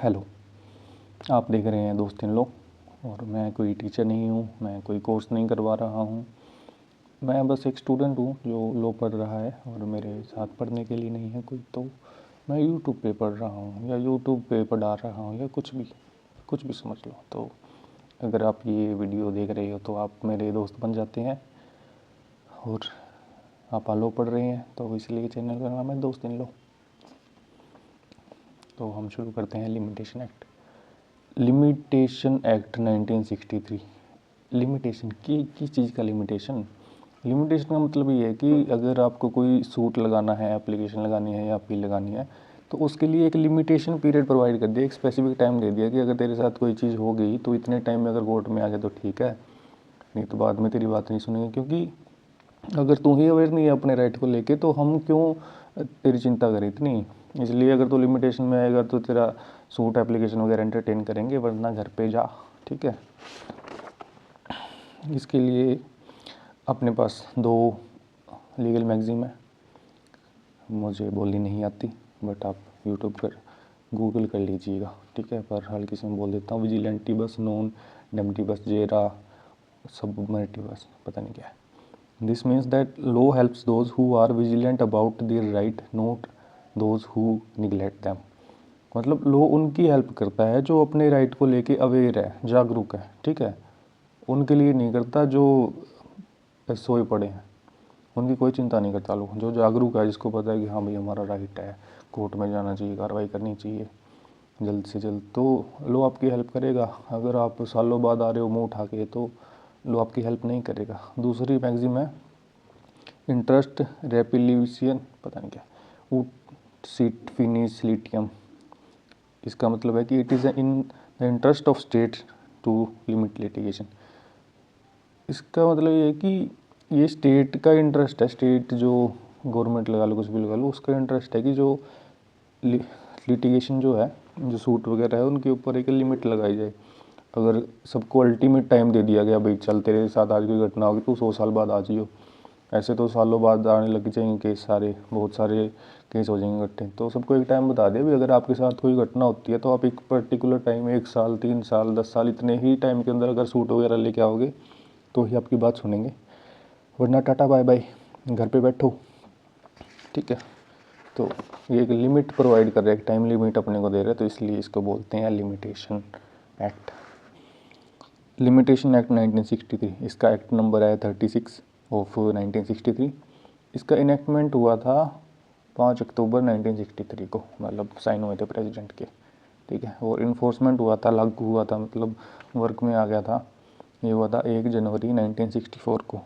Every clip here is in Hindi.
हेलो, आप देख रहे हैं दोस्त इन लो। और मैं कोई टीचर नहीं हूँ, मैं कोई कोर्स नहीं करवा रहा हूँ। मैं बस एक स्टूडेंट हूँ जो लो पढ़ रहा है और मेरे साथ पढ़ने के लिए नहीं है कोई। तो मैं यूट्यूब पे पढ़ रहा हूँ या यूट्यूब पे पढ़ा रहा हूँ या कुछ भी समझ लो। तो अगर आप ये वीडियो देख रहे हो तो आप मेरे दोस्त बन जाते हैं और आप लो पढ़ रहे हैं, तो इसलिए चैनल का नाम है दोस्त इन लो। तो हम शुरू करते हैं। Limitation act 1963। लिमिटेशन किस चीज़ का लिमिटेशन का मतलब ये है कि अगर आपको कोई सूट लगाना है, एप्लीकेशन लगानी है या अपील लगानी है, तो उसके लिए एक लिमिटेशन पीरियड प्रोवाइड कर दिया, एक स्पेसिफिक टाइम दे दिया कि अगर तेरे साथ कोई चीज़ हो गई तो इतने टाइम में अगर कोर्ट में आ जाए तो ठीक है, नहीं तो बाद में तेरी बात नहीं सुनेंगे। क्योंकि अगर तू ही अवेयर नहीं है अपने राइट को लेके तो हम क्यों तेरी चिंता करें इतनी। इसलिए अगर तू लिमिटेशन में आएगा तो तेरा सूट एप्लीकेशन वगैरह एंटरटेन करेंगे, वरना घर पे जा। ठीक है, इसके लिए अपने पास 2 लीगल मैगज़ीन है। मुझे बोलनी नहीं आती, बट आप यूट्यूब पर गूगल कर लीजिएगा, ठीक है। पर हल्की से मैं बोल देता हूँ, विजिलेंटिबस नॉन डेम्टिबस जेरा सबमर्टिबस, पता नहीं क्या है। This means that law helps those who are vigilant about their right, not those who neglect them. मतलब लॉ उनकी हेल्प करता है जो अपने राइट को लेके अवेयर है, जागरूक है, ठीक है। उनके लिए नहीं करता जो सोए पड़े हैं, उनकी कोई चिंता नहीं करता लोग। जो जागरूक है, जिसको पता है कि हाँ भाई हमारा राइट है, कोर्ट में जाना चाहिए, कार्रवाई करनी चाहिए जल्द से जल्द, तो लो आपकी हेल्प करेगा। अगर आप सालों बाद आ रहे हो मुँह उठा के, तो लो आपकी हेल्प नहीं करेगा। दूसरी मैगज़ीन है इंटरेस्ट रेपिलिशियन, पता नहीं क्या, उट सीट फिनिस लिटियम। इसका मतलब है कि it is in the interest of state to limit litigation. इसका मतलब ये है कि ये स्टेट का इंटरेस्ट है, स्टेट जो गवर्नमेंट लगा लो, कुछ भी लगा लो, उसका इंटरेस्ट है कि जो लिटिगेशन जो है, जो सूट वगैरह है, उनके ऊपर एक लिमिट लगाई जाए। अगर सबको अल्टीमेट टाइम दे दिया गया, भाई चल तेरे साथ आज कोई घटना होगी तो 100 साल बाद आ जाइयो, ऐसे तो सालों बाद आने लग जाएंगे केस, बहुत सारे केस हो जाएंगे इकट्ठे। तो सबको एक टाइम बता दे, भाई अगर आपके साथ कोई घटना होती है तो आप एक पर्टिकुलर टाइम, 1 साल, 3 साल, 10 साल, इतने ही टाइम के अंदर अगर सूट वगैरह लेके आओगे तो ही आपकी बात सुनेंगे, वरना टाटा बाय बाय, घर पे बैठो। ठीक है, तो ये एक लिमिट प्रोवाइड कर रहे हैं, एक टाइम लिमिट अपने को दे रहे हैं, तो इसलिए इसको बोलते हैं लिमिटेशन एक्ट। लिमिटेशन एक्ट 1963, इसका एक्ट नंबर है 36 ऑफ 1963। इसका इनेक्टमेंट हुआ था 5 अक्टूबर 1963 को, मतलब साइन हुए थे प्रेसिडेंट के, ठीक है। और इन्फोर्समेंट हुआ था, लागू हुआ था, मतलब वर्क में आ गया था, ये हुआ था 1 जनवरी 1964 को।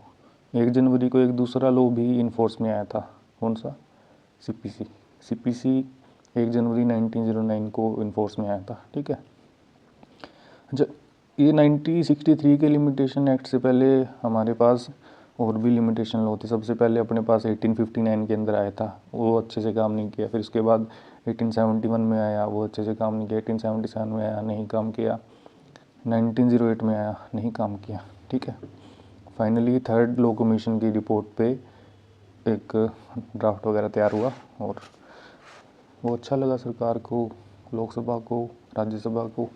1 जनवरी को एक दूसरा लॉ भी इन्फोर्स में आया था, कौन सा, सीपीसी 1 जनवरी 1909 को इन्फोर्स में आया था, ठीक है। जब ये 1963 के लिमिटेशन एक्ट से पहले हमारे पास और भी लिमिटेशन लॉ थे। सबसे पहले अपने पास 1859 के अंदर आया था, वो अच्छे से काम नहीं किया। फिर उसके बाद 1871 में आया, वो अच्छे से काम नहीं किया। 1877 में आया, नहीं काम किया। 1908 में आया, नहीं काम किया, ठीक है। फाइनली 3rd लॉ कमीशन की रिपोर्ट पे एक ड्राफ्ट वगैरह तैयार हुआ और वो अच्छा लगा सरकार को, लोकसभा को, राज्यसभा को,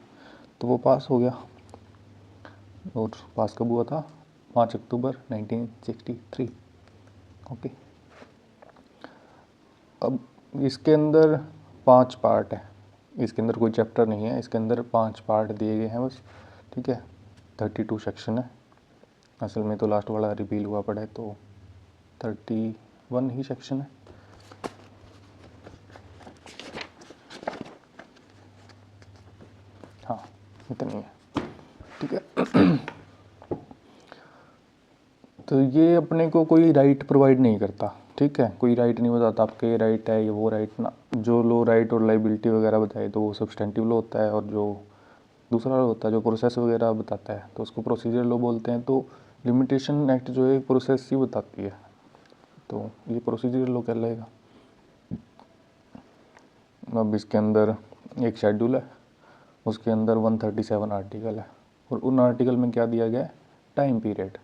तो वो पास हो गया। और पास कब हुआ था, 5 अक्टूबर 1963। ओके, अब इसके अंदर 5 पार्ट है, इसके अंदर कोई चैप्टर नहीं है, इसके अंदर 5 पार्ट दिए गए हैं बस, ठीक है। 32 सेक्शन है, असल में तो लास्ट वाला रिपील हुआ पड़ा है, तो 31 ही सेक्शन है। हाँ, इतनी है, ठीक है। तो ये अपने को कोई राइट प्रोवाइड नहीं करता, ठीक है। कोई राइट नहीं बताता आपके ये राइट है, ये वो राइट ना। जो लो राइट और लाइबिलिटी वगैरह बताए तो वो सब्सटेंटिव लो होता है, और जो दूसरा लो होता है जो प्रोसेस वगैरह बताता है तो उसको प्रोसीजर लो बोलते हैं। तो लिमिटेशन एक्ट जो है प्रोसेस ही बताती है, तो ये प्रोसीजर लो कहलाएगा। अब इसके अंदर एक शेड्यूल है, उसके अंदर 137 आर्टिकल है, और उन आर्टिकल में क्या दिया गया है, टाइम पीरियड।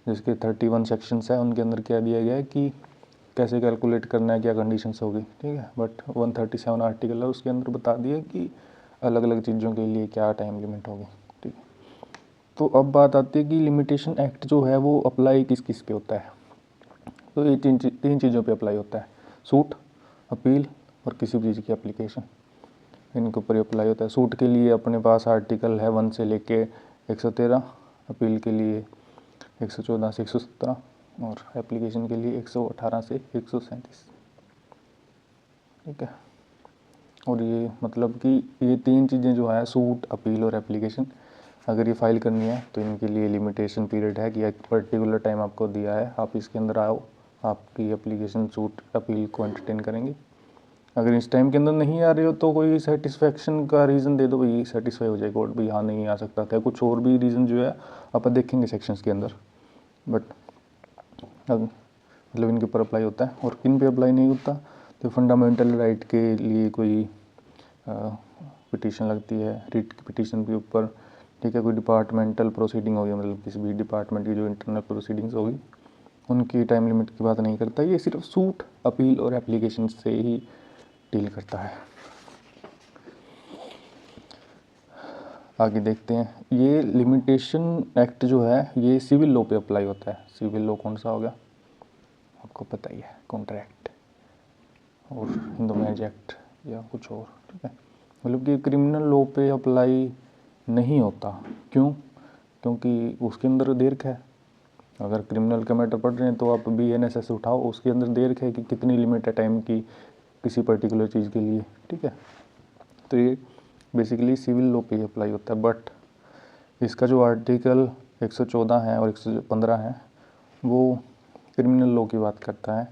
जिसके 31 सेक्शंस है उनके अंदर क्या दिया गया है कि कैसे कैलकुलेट करना है, क्या कंडीशंस होगी, ठीक है। बट 137 आर्टिकल है, उसके अंदर बता दिया कि अलग अलग चीज़ों के लिए क्या टाइम लिमिट होगी, ठीक है। तो अब बात आती है कि लिमिटेशन एक्ट जो है वो अप्लाई किस किस पे होता है। तो ये तीन चीज़ों पे अप्लाई होता है, सूट, अपील और किसी भी चीज़ की एप्लीकेशन, इनके ऊपर अप्लाई होता है। सूट के लिए अपने पास आर्टिकल है 1 से लेके 113, अपील के लिए 114 से 117 और एप्लीकेशन के लिए 118 से 137, ठीक है। और ये मतलब कि ये तीन चीज़ें जो है, सूट, अपील और एप्लीकेशन, अगर ये फाइल करनी है तो इनके लिए लिमिटेशन पीरियड है कि एक पर्टिकुलर टाइम आपको दिया है, आप इसके अंदर आओ, आपकी एप्लीकेशन, सूट, अपील को एंटरटेन करेंगे। अगर इस टाइम के अंदर नहीं आ रहे हो तो कोई सेटिस्फेक्शन का रीज़न दे दो, भाई सेटिस्फाई हो जाए कोर्ट, भाई हाँ नहीं आ सकता था, कुछ और भी रीज़न जो है आप देखेंगे सेक्शंस के अंदर। बट मतलब इनके ऊपर अप्लाई होता है। और किन पे अप्लाई नहीं होता, तो फंडामेंटल राइट के लिए कोई पिटीशन लगती है, रिट की पिटीशन के ऊपर, ठीक है। कोई डिपार्टमेंटल प्रोसीडिंग होगी, मतलब किसी भी डिपार्टमेंट की जो इंटरनल प्रोसीडिंग्स होगी, उनकी टाइम लिमिट की बात नहीं करता। ये सिर्फ सूट, अपील और एप्लीकेशन से ही डील करता है। आगे देखते हैं, ये लिमिटेशन एक्ट जो है ये सिविल लॉ पे अप्लाई होता है। सिविल लॉ कौन सा हो गया, आपको पता ही है, कॉन्ट्रैक्ट और हिंदू मैरिज एक्ट या कुछ और, ठीक है। मतलब कि क्रिमिनल लॉ पे अप्लाई नहीं होता। क्यों? क्योंकि उसके अंदर दीर्घ है। अगर क्रिमिनल का मैटर पढ़ रहे हैं तो आप BNSS उठाओ, उसके अंदर दीर्घ है कि कितनी लिमिट है टाइम की किसी पर्टिकुलर चीज़ के लिए, ठीक है। तो ये बेसिकली सिविल लॉ पे अप्लाई होता है। बट इसका जो आर्टिकल 114 है और 115 है वो क्रिमिनल लॉ की बात करता है।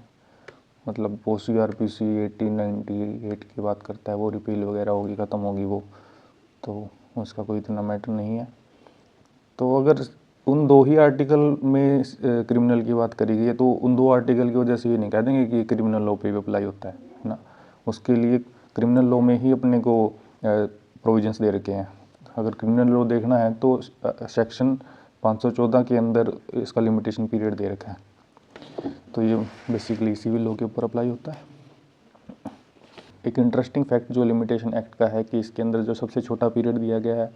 मतलब वो CRPC 1898 की बात करता है, वो रिपील वगैरह होगी, ख़त्म होगी वो, तो उसका कोई इतना मैटर नहीं है। तो अगर उन दो ही आर्टिकल में क्रिमिनल की बात करी गई है तो उन दो आर्टिकल की वजह से ये नहीं कह देंगे कि क्रिमिनल लॉ पे भी अप्लाई होता है ना। उसके लिए क्रिमिनल लॉ में ही अपने को प्रोविजंस दे रखे हैं। अगर क्रिमिनल लॉ देखना है तो सेक्शन 514 के अंदर इसका लिमिटेशन पीरियड दे रखा है। तो ये बेसिकली सिविल लॉ के ऊपर अप्लाई होता है। एक इंटरेस्टिंग फैक्ट जो लिमिटेशन एक्ट का है कि इसके अंदर जो सबसे छोटा पीरियड दिया गया है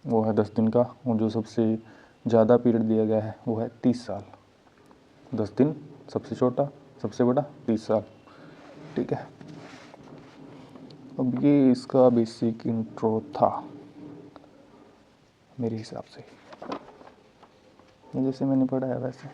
वो है 10 दिन का, और जो सबसे ज़्यादा पीरियड दिया गया है वो है 30 साल। 10 दिन सबसे छोटा, सबसे बड़ा 30 साल, ठीक है। अब ये इसका बेसिक इंट्रो था मेरे हिसाब से, जैसे मैंने पढ़ा है वैसे।